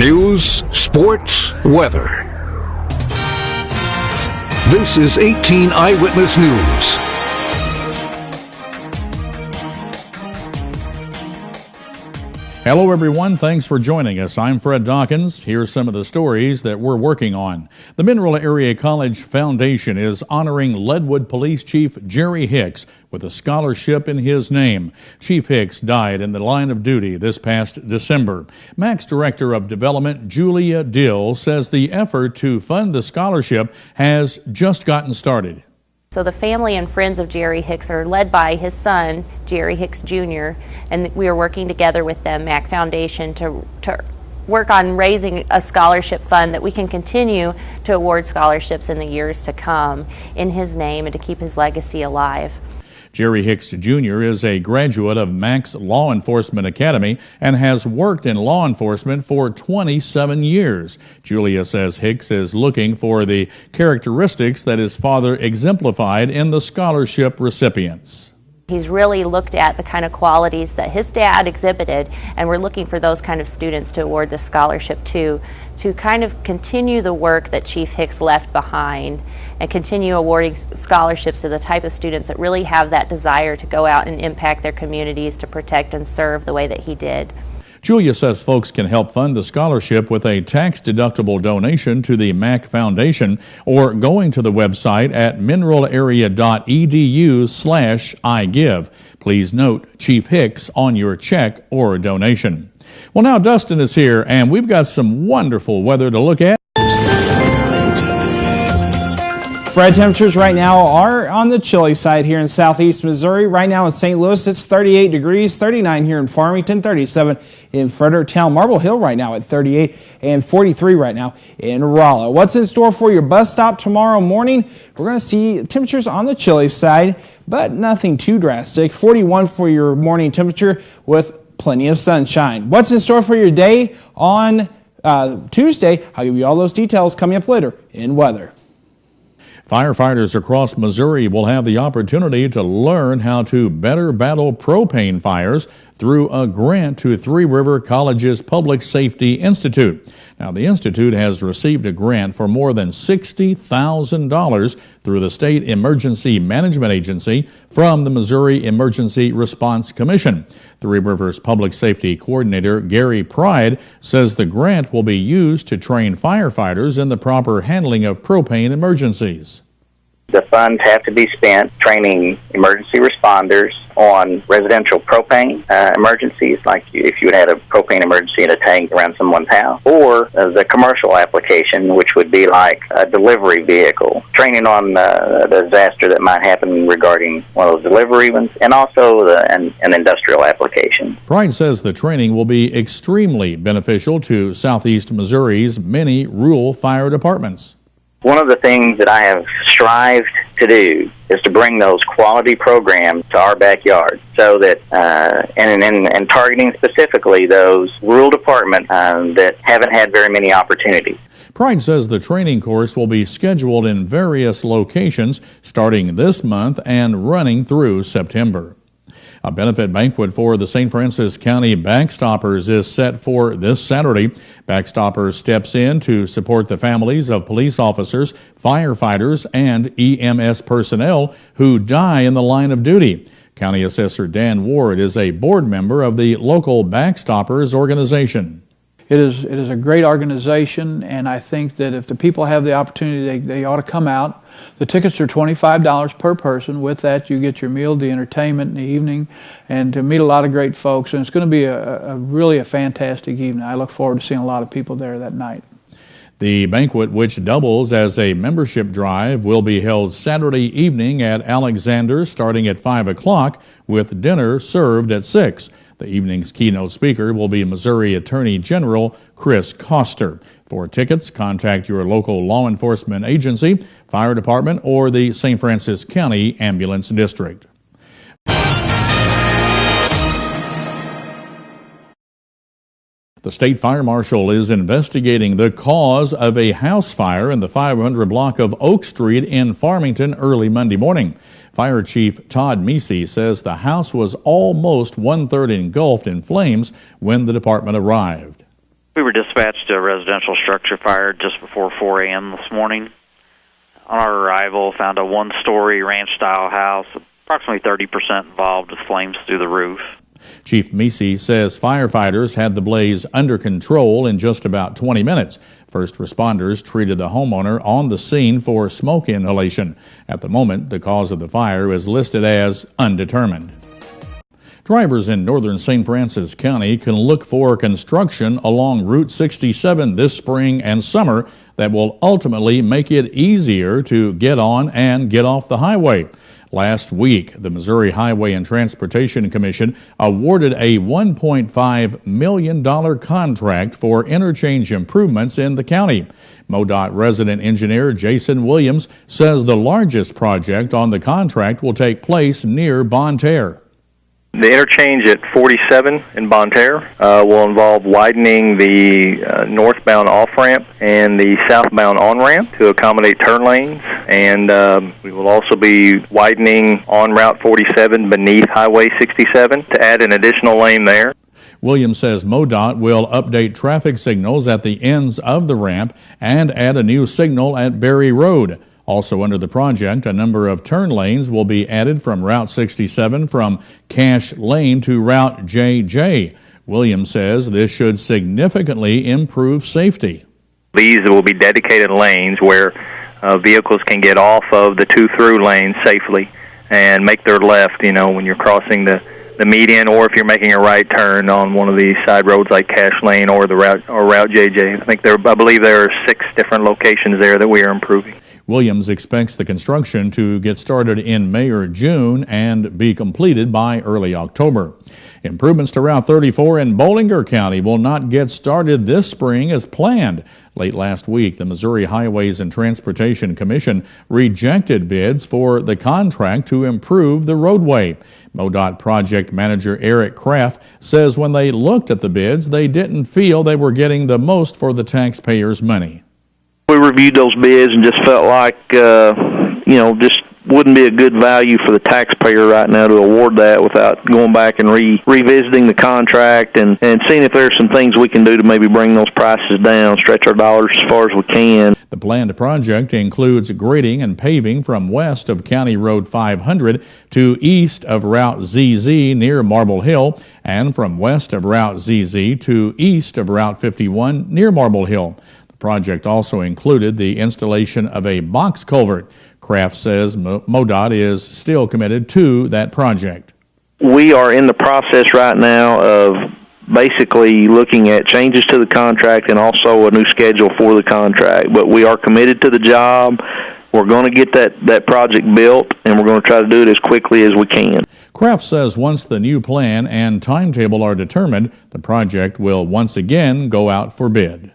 News, sports, weather. This is 18 Eyewitness News. Hello, everyone. Thanks for joining us. I'm Fred Dawkins. Here are some of the stories that we're working on. The Mineral Area College Foundation is honoring Leadwood Police Chief Jerry Hicks with a scholarship in his name. Chief Hicks died in the line of duty this past December. MAC's Director of Development, Julia Dill, says the effort to fund the scholarship has just gotten started. So the family and friends of Jerry Hicks are led by his son, Jerry Hicks Jr., and we are working together with the MAC Foundation to work on raising a scholarship fund that we can continue to award scholarships in the years to come in his name and to keep his legacy alive. Jerry Hicks Jr. is a graduate of MAC's Law Enforcement Academy and has worked in law enforcement for 27 years. Julia says Hicks is looking for the characteristics that his father exemplified in the scholarship recipients. He's really looked at the kind of qualities that his dad exhibited, and we're looking for those kind of students to award the scholarship to kind of continue the work that Chief Hicks left behind and continue awarding scholarships to the type of students that really have that desire to go out and impact their communities, to protect and serve the way that he did. Julia says folks can help fund the scholarship with a tax-deductible donation to the MAC Foundation or going to the website at mineralarea.edu/igive. Please note Chief Hicks on your check or donation. Well, now Dustin is here, and we've got some wonderful weather to look at. Fred, temperatures right now are on the chilly side here in southeast Missouri. Right now in St. Louis, it's 38 degrees, 39 here in Farmington, 37 in Fredericktown. Marble Hill right now at 38 and 43 right now in Rolla. What's in store for your bus stop tomorrow morning? We're going to see temperatures on the chilly side, but nothing too drastic. 41 for your morning temperature with plenty of sunshine. What's in store for your day on Tuesday? I'll give you all those details coming up later in weather. Firefighters across Missouri will have the opportunity to learn how to better battle propane fires through a grant to Three River College's Public Safety Institute. Now, the Institute has received a grant for more than $60,000 through the State Emergency Management Agency from the Missouri Emergency Response Commission. Three Rivers Public Safety Coordinator Gary Pride says the grant will be used to train firefighters in the proper handling of propane emergencies. The funds have to be spent training emergency responders on residential propane emergencies, like if you had a propane emergency in a tank around someone's house, or the commercial application, which would be like a delivery vehicle, training on the disaster that might happen regarding one of those delivery ones, and also an industrial application. Pride says the training will be extremely beneficial to southeast Missouri's many rural fire departments. One of the things that I have strived to do is to bring those quality programs to our backyard, so that, and targeting specifically those rural departments that haven't had very many opportunities. Pride says the training course will be scheduled in various locations starting this month and running through September. A benefit banquet for the St. Francis County Backstoppers is set for this Saturday. Backstoppers steps in to support the families of police officers, firefighters, and EMS personnel who die in the line of duty. County Assessor Dan Ward is a board member of the local Backstoppers organization. It is a great organization, and I think that if the people have the opportunity, they ought to come out. The tickets are $25 per person. With that, you get your meal, the entertainment in the evening, and to meet a lot of great folks. And it's going to be really a fantastic evening. I look forward to seeing a lot of people there that night. The banquet, which doubles as a membership drive, will be held Saturday evening at Alexander's starting at 5 o'clock with dinner served at 6. The evening's keynote speaker will be Missouri Attorney General Chris Koster. For tickets, contact your local law enforcement agency, fire department, or the St. Francis County Ambulance District. The state fire marshal is investigating the cause of a house fire in the 500 block of Oak Street in Farmington early Monday morning. Fire Chief Todd Meese says the house was almost one-third engulfed in flames when the department arrived. We were dispatched to a residential structure fire just before 4 a.m. this morning. On our arrival, found a one-story ranch-style house, approximately 30% involved with flames through the roof. Chief Meese says firefighters had the blaze under control in just about 20 minutes. First responders treated the homeowner on the scene for smoke inhalation. At the moment, the cause of the fire is listed as undetermined. Drivers in northern St. Francis County can look for construction along Route 67 this spring and summer that will ultimately make it easier to get on and get off the highway. Last week, the Missouri Highway and Transportation Commission awarded a $1.5 million contract for interchange improvements in the county. MoDOT resident engineer Jason Williams says the largest project on the contract will take place near Bonne Terre. The interchange at 47 in Bonne Terre will involve widening the northbound off-ramp and the southbound on-ramp to accommodate turn lanes, and we will also be widening on Route 47 beneath Highway 67 to add an additional lane there. Williams says MoDOT will update traffic signals at the ends of the ramp and add a new signal at Berry Road. Also under the project, a number of turn lanes will be added from Route 67 from Cash Lane to Route JJ. Williams says this should significantly improve safety. These will be dedicated lanes where vehicles can get off of the two-through lanes safely and make their left, when you're crossing the median, or if you're making a right turn on one of these side roads like Cash Lane or the Route JJ. I believe there are 6 different locations there that we are improving. Williams expects the construction to get started in May or June and be completed by early October. Improvements to Route 34 in Bollinger County will not get started this spring as planned. Late last week, the Missouri Highways and Transportation Commission rejected bids for the contract to improve the roadway. MoDOT project manager Eric Kraft says when they looked at the bids, they didn't feel they were getting the most for the taxpayers' money. We reviewed those bids and just felt like, just wouldn't be a good value for the taxpayer right now to award that without going back and revisiting the contract and seeing if there's some things we can do to maybe bring those prices down, stretch our dollars as far as we can. The planned project includes grading and paving from west of County Road 500 to east of Route ZZ near Marble Hill, and from west of Route ZZ to east of Route 51 near Marble Hill. Project also included the installation of a box culvert. Kraft says MoDOT is still committed to that project. We are in the process right now of basically looking at changes to the contract and also a new schedule for the contract. But we are committed to the job. We're going to get that project built, and we're going to try to do it as quickly as we can. Kraft says once the new plan and timetable are determined, the project will once again go out for bid.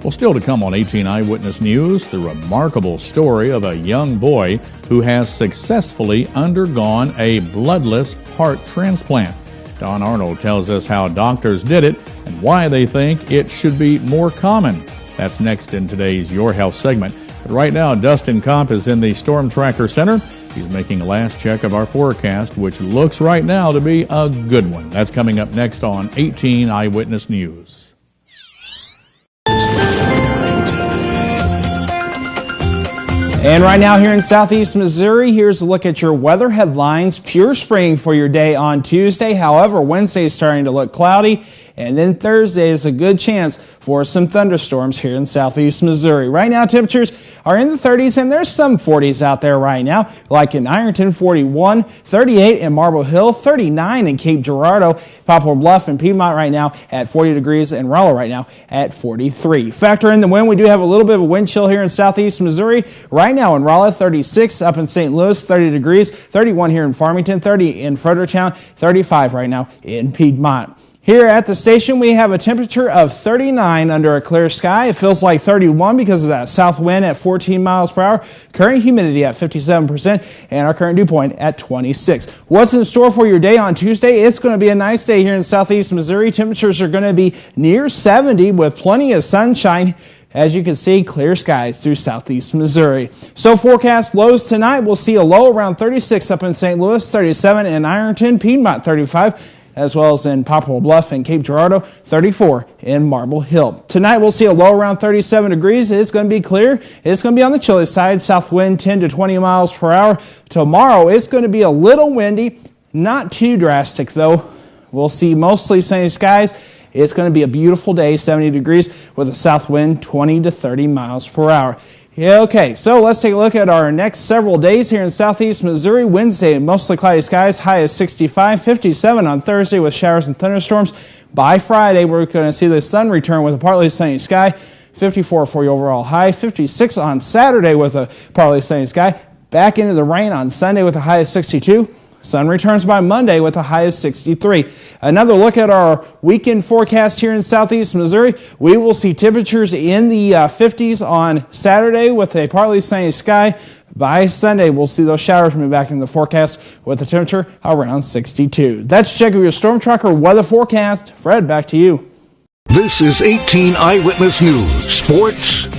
Well, still to come on 18 Eyewitness News, the remarkable story of a young boy who has successfully undergone a bloodless heart transplant. Don Arnold tells us how doctors did it and why they think it should be more common. That's next in today's Your Health segment. But right now, Dustin Kopp is in the Storm Tracker Center. He's making a last check of our forecast, which looks right now to be a good one. That's coming up next on 18 Eyewitness News. And right now here in southeast Missouri, here's a look at your weather headlines. Pure spring for your day on Tuesday. However, Wednesday is starting to look cloudy. And then Thursday is a good chance for some thunderstorms here in southeast Missouri. Right now, temperatures are in the 30s, and there's some 40s out there right now, like in Ironton, 41, 38 in Marble Hill, 39 in Cape Girardeau, Poplar Bluff and Piedmont right now at 40 degrees, and Rolla right now at 43. Factor in the wind. We do have a little bit of a wind chill here in southeast Missouri. Right now in Rolla, 36, up in St. Louis, 30 degrees, 31 here in Farmington, 30 in Fredericktown, 35 right now in Piedmont. Here at the station, we have a temperature of 39 under a clear sky. It feels like 31 because of that south wind at 14 miles per hour. Current humidity at 57% and our current dew point at 26. What's in store for your day on Tuesday? It's going to be a nice day here in southeast Missouri. Temperatures are going to be near 70 with plenty of sunshine. As you can see, clear skies through southeast Missouri. So forecast lows tonight. We'll see a low around 36 up in St. Louis, 37 in Ironton, Piedmont 35. as well as in Poplar Bluff and Cape Girardeau, 34 in Marble Hill. Tonight we'll see a low around 37 degrees. It's going to be clear. It's going to be on the chilly side, south wind 10 to 20 miles per hour. Tomorrow it's going to be a little windy, not too drastic though. We'll see mostly sunny skies. It's going to be a beautiful day, 70 degrees with a south wind 20 to 30 miles per hour. Okay, so let's take a look at our next several days here in southeast Missouri. Wednesday, mostly cloudy skies, high is 65, 57 on Thursday with showers and thunderstorms. By Friday, we're going to see the sun return with a partly sunny sky, 54 for your overall high, 56 on Saturday with a partly sunny sky. Back into the rain on Sunday with a high of 62. Sun returns by Monday with a high of 63. Another look at our weekend forecast here in southeast Missouri. We will see temperatures in the 50s on Saturday with a partly sunny sky. By Sunday, we'll see those showers move back in the forecast with a temperature around 62. That's check of your Storm Tracker weather forecast. Fred, back to you. This is 18 Eyewitness News Sports.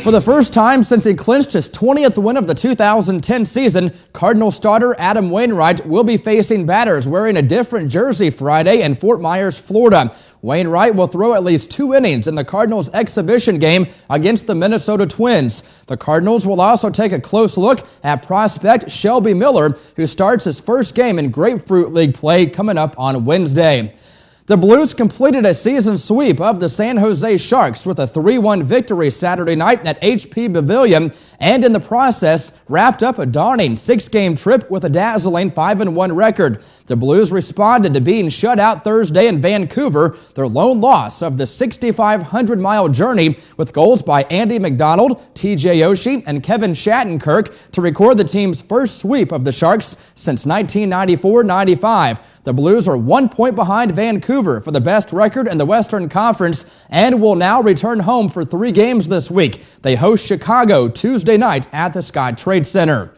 For the first time since he clinched his 20th win of the 2010 season, Cardinal starter Adam Wainwright will be facing batters wearing a different jersey Friday in Fort Myers, Florida. Wainwright will throw at least 2 innings in the Cardinals' exhibition game against the Minnesota Twins. The Cardinals will also take a close look at prospect Shelby Miller, who starts his first game in Grapefruit League play coming up on Wednesday. The Blues completed a season sweep of the San Jose Sharks with a 3-1 victory Saturday night at HP Pavilion, and in the process wrapped up a daunting 6-game trip with a dazzling 5-1 record. The Blues responded to being shut out Thursday in Vancouver, their lone loss of the 6,500-mile journey, with goals by Andy McDonald, TJ Oshie, and Kevin Shattenkirk to record the team's first sweep of the Sharks since 1994-95. The Blues are 1 point behind Vancouver for the best record in the Western Conference and will now return home for 3 games this week. They host Chicago Tuesday night at the Scott Trade Center.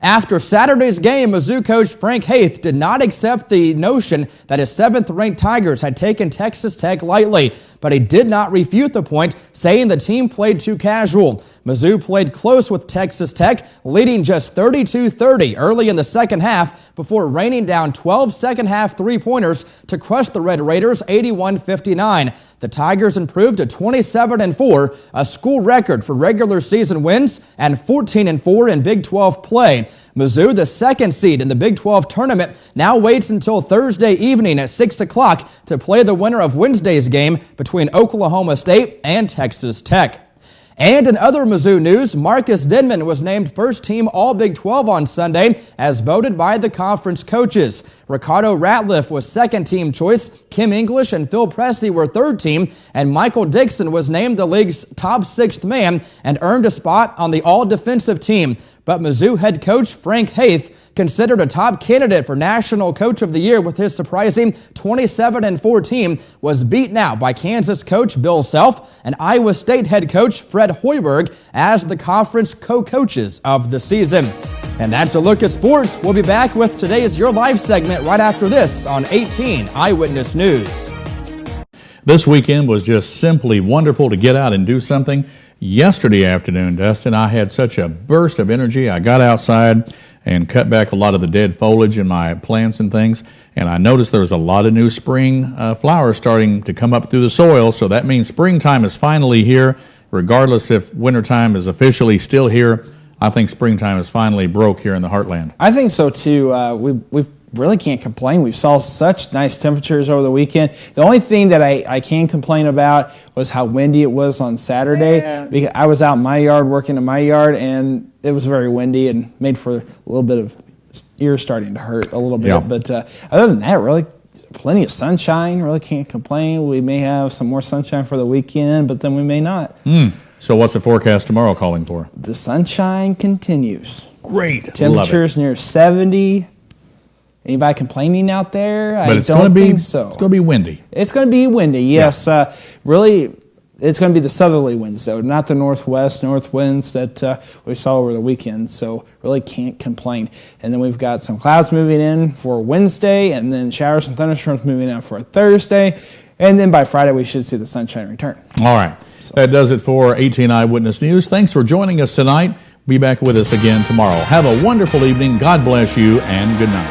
After Saturday's game, Mizzou coach Frank Haith did not accept the notion that his 7th-ranked Tigers had taken Texas Tech lightly, but he did not refute the point, saying the team played too casual. Mizzou played close with Texas Tech, leading just 32-30 early in the second half before raining down 12 second-half three-pointers to crush the Red Raiders 81-59. The Tigers improved to 27-4, a school record for regular season wins, and 14-4 in Big 12 play. Mizzou, the 2nd seed in the Big 12 tournament, now waits until Thursday evening at 6 o'clock to play the winner of Wednesday's game between Oklahoma State and Texas Tech. And in other Mizzou news, Marcus Denman was named first-team All-Big 12 on Sunday as voted by the conference coaches. Ricardo Ratliff was second-team choice, Kim English and Phil Pressey were third-team, and Michael Dixon was named the league's top 6th man and earned a spot on the All-Defensive team. But Mizzou head coach Frank Haith, considered a top candidate for National Coach of the Year with his surprising 27-4 team, was beaten out by Kansas coach Bill Self and Iowa State head coach Fred Hoiberg as the conference co-coaches of the season. And that's a look at sports. We'll be back with today's Your Life segment right after this on 18 Eyewitness News. This weekend was just simply wonderful to get out and do something. Yesterday afternoon, Dustin, I had such a burst of energy. I got outside and cut back a lot of the dead foliage in my plants and things, and I noticed there was a lot of new spring flowers starting to come up through the soil, so that means springtime is finally here. Regardless if wintertime is officially still here, I think springtime is finally broke here in the heartland. I think so, too. We've really can't complain. We saw such nice temperatures over the weekend. The only thing that I can complain about was how windy it was on Saturday. Yeah. Because I was out in my yard, working in my yard, and it was very windy and made for a little bit of ears starting to hurt a little bit. Yeah. But other than that, really plenty of sunshine. Really can't complain. We may have some more sunshine for the weekend, but then we may not. So what's the forecast tomorrow calling for? The sunshine continues. Great. Temperatures near 70. Anybody complaining out there? But it's going to be so. It's going to be windy. It's going to be windy, yes. Yeah. Really, it's going to be the southerly winds, though, not the north winds that we saw over the weekend. So really can't complain. And then we've got some clouds moving in for Wednesday, and then showers and thunderstorms moving out for Thursday. And then by Friday, we should see the sunshine return. All right. So that does it for 18 Eyewitness News. Thanks for joining us tonight. Be back with us again tomorrow. Have a wonderful evening. God bless you, and good night.